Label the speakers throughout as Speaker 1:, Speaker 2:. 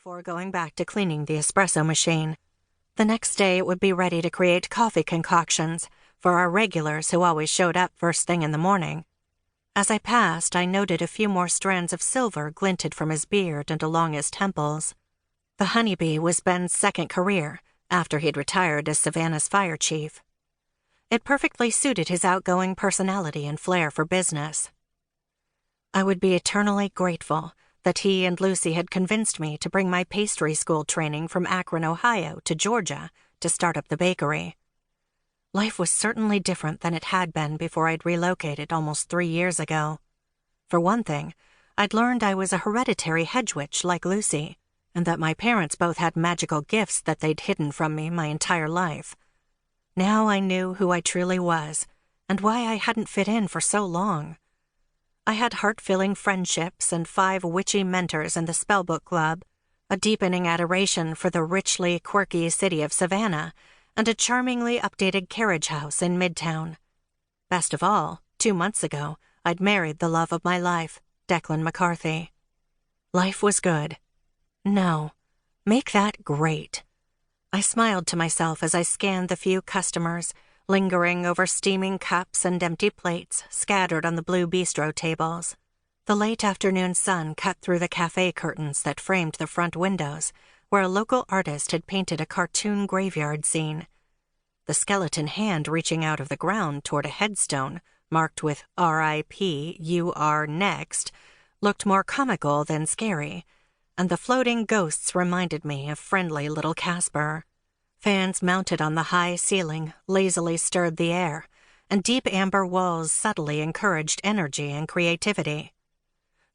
Speaker 1: before going back to cleaning the espresso machine. The next day it would be ready to create coffee concoctions for our regulars who always showed up first thing in the morning. As I passed, I noted a few more strands of silver glinted from his beard and along his temples. The Honeybee was Ben's second career, after he'd retired as Savannah's fire chief. It perfectly suited his outgoing personality and flair for business. I would be eternally grateful that he and Lucy had convinced me to bring my pastry school training from Akron, Ohio to Georgia to start up the bakery. Life was certainly different than it had been before I'd relocated almost 3 years ago. For one thing, I'd learned I was a hereditary Hedgewitch like Lucy, and that my parents both had magical gifts that they'd hidden from me my entire life. Now I knew who I truly was, and why I hadn't fit in for so long. I had heart-filling friendships and 5 witchy mentors in the Spellbook Club, a deepening adoration for the richly quirky city of Savannah, and a charmingly updated carriage house in Midtown. Best of all, 2 months ago, I'd married the love of my life, Declan McCarthy. Life was good. No, make that great. I smiled to myself as I scanned the few customers, lingering over steaming cups and empty plates scattered on the blue bistro tables. The late afternoon sun cut through the cafe curtains that framed the front windows, where a local artist had painted a cartoon graveyard scene. The skeleton hand reaching out of the ground toward a headstone marked with R.I.P. You Are Next looked more comical than scary, and the floating ghosts reminded me of friendly little Casper. Fans mounted on the high ceiling lazily stirred the air, and deep amber walls subtly encouraged energy and creativity.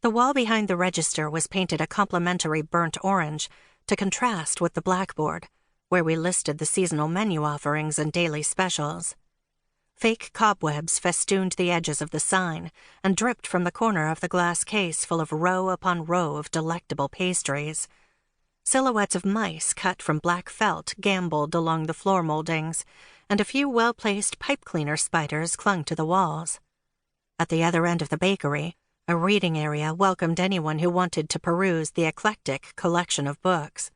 Speaker 1: The wall behind the register was painted a complimentary burnt orange to contrast with the blackboard, where we listed the seasonal menu offerings and daily specials. Fake cobwebs festooned the edges of the sign and dripped from the corner of the glass case full of row upon row of delectable pastries. Silhouettes of mice cut from black felt gamboled along the floor moldings, and a few well-placed pipe cleaner spiders clung to the walls. At the other end of the bakery, a reading area welcomed anyone who wanted to peruse the eclectic collection of books.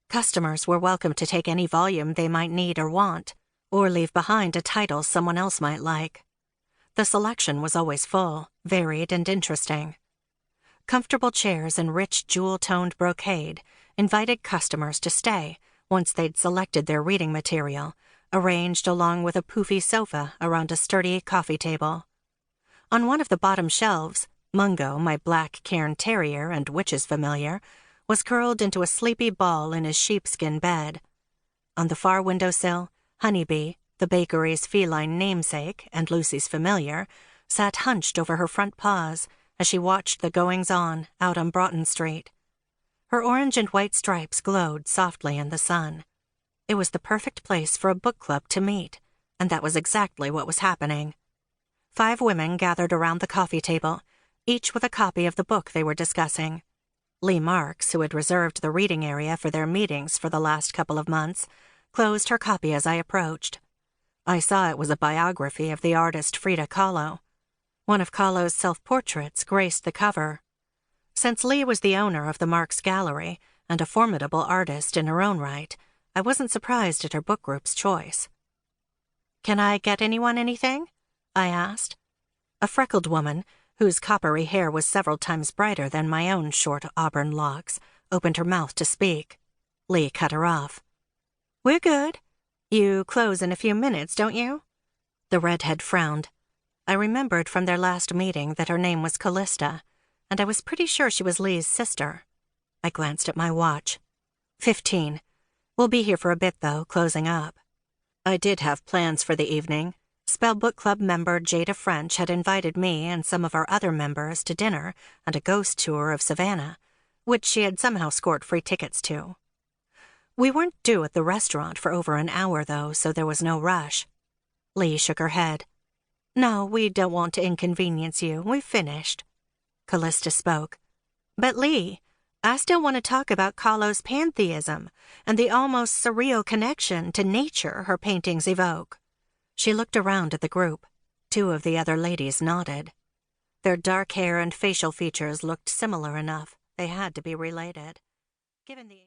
Speaker 1: Customers were welcome to take any volume they might need or want, or leave behind a title someone else might like. The selection was always full, varied, and interesting. Comfortable chairs and rich jewel-toned brocade invited customers to stay once they'd selected their reading material, arranged along with a poofy sofa around a sturdy coffee table. On one of the bottom shelves, Mungo, my black cairn terrier and witch's familiar, was curled into a sleepy ball in his sheepskin bed. On the far windowsill, Honeybee, the bakery's feline namesake and Lucy's familiar, sat hunched over her front paws as she watched the goings-on out on Broughton Street. Her orange and white stripes glowed softly in the sun. It was the perfect place for a book club to meet, and that was exactly what was happening. 5 women gathered around the coffee table, each with a copy of the book they were discussing. Lee Marks, who had reserved the reading area for their meetings for the last couple of months, closed her copy as I approached. I saw it was a biography of the artist Frida Kahlo. One of Kahlo's self-portraits graced the cover. Since Lee was the owner of the Marks Gallery and a formidable artist in her own right, I wasn't surprised at her book group's choice. "Can I get anyone anything?" I asked. A freckled woman, whose coppery hair was several times brighter than my own short auburn locks, opened her mouth to speak. Lee cut her off. "We're good. You close in a few minutes, don't you?" The redhead frowned. I remembered from their last meeting that her name was Callista, and I was pretty sure she was Lee's sister. I glanced at my watch. 15. We'll be here for a bit, though, closing up. I did have plans for the evening. Spellbook Club member Jada French had invited me and some of our other members to dinner and a ghost tour of Savannah, which she had somehow scored free tickets to. We weren't due at the restaurant for over an hour, though, so there was no rush. Lee shook her head. "No, we don't want to inconvenience you. We've finished." Callista spoke. "But Lee, I still want to talk about Kahlo's pantheism and the almost surreal connection to nature her paintings evoke." She looked around at the group. 2 of the other ladies nodded. Their dark hair and facial features looked similar enough. They had to be related. Given the